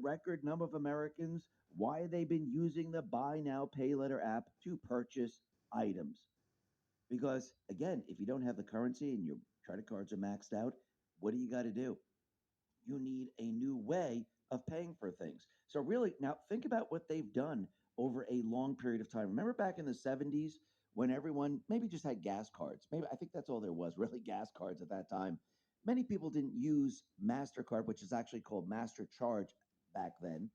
record number of Americans why they've been using the Buy Now, Pay Later app to purchase items. Because again, if you don't have the currency and your credit cards are maxed out, what do you got to do? You need a new way of paying for things. So really, now think about what they've done over a long period of time. Remember back in the 70s when everyone maybe just had gas cards. Maybe I think that's all there was, really gas cards at that time. Many people didn't use MasterCard, which is actually called Master Charge back then.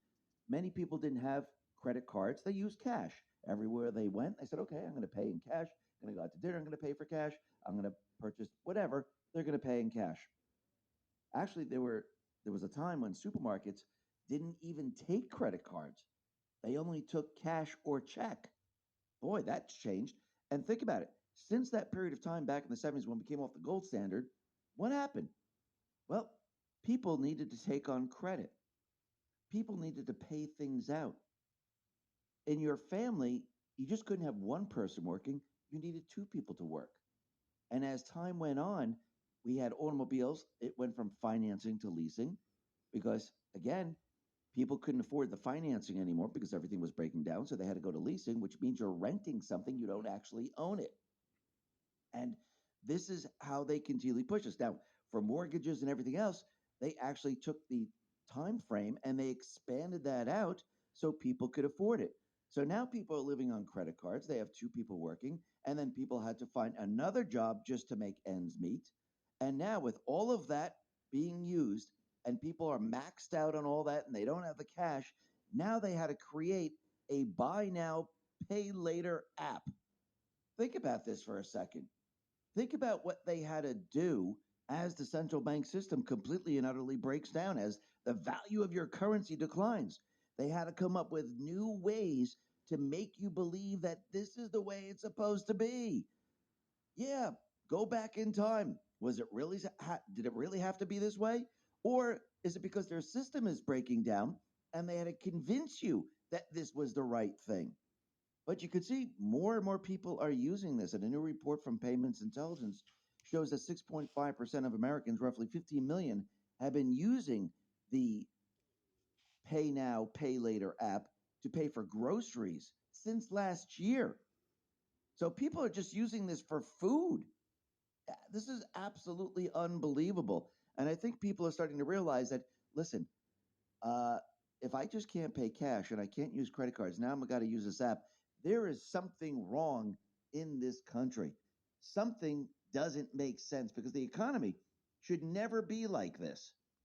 Many people didn't have credit cards. They used cash. Everywhere they went, they said, okay, I'm going to pay in cash. I'm going to go out to dinner. I'm going to pay for cash. I'm going to purchase whatever. They're going to pay in cash. Actually, there was a time when supermarkets didn't even take credit cards. They only took cash or check. Boy, that's changed. And think about it. Since that period of time back in the 70s when we came off the gold standard, what happened? Well, people needed to take on credit. People needed to pay things out. In your family, you just couldn't have one person working. You needed two people to work. And as time went on, we had automobiles. It went from financing to leasing because, again, people couldn't afford the financing anymore because everything was breaking down. So they had to go to leasing, which means you're renting something, you don't actually own it. And this is how they continually push us. Now, for mortgages and everything else, they actually took the time frame and they expanded that out so people could afford it. So now people are living on credit cards. They have two people working, and then people had to find another job just to make ends meet. And now, with all of that being used, and people are maxed out on all that and they don't have the cash, now they had to create a buy now, pay later app. Think about this for a second. Think about what they had to do as the central bank system completely and utterly breaks down, as the value of your currency declines. They had to come up with new ways to make you believe that this is the way it's supposed to be. Yeah, go back in time. Was it really, did it really have to be this way? Or is it because their system is breaking down and they had to convince you that this was the right thing? But you could see more and more people are using this. And a new report from Payments Intelligence shows that 6.5% of Americans, roughly 15 million, have been using the Pay Now, Pay Later app to pay for groceries since last year. So people are just using this for food. This is absolutely unbelievable. And I think people are starting to realize that, listen, uh, if I just can't pay cash and I can't use credit cards, now I'm got to use this app. There is something wrong in this country. Something doesn't make sense because the economy should never be like this.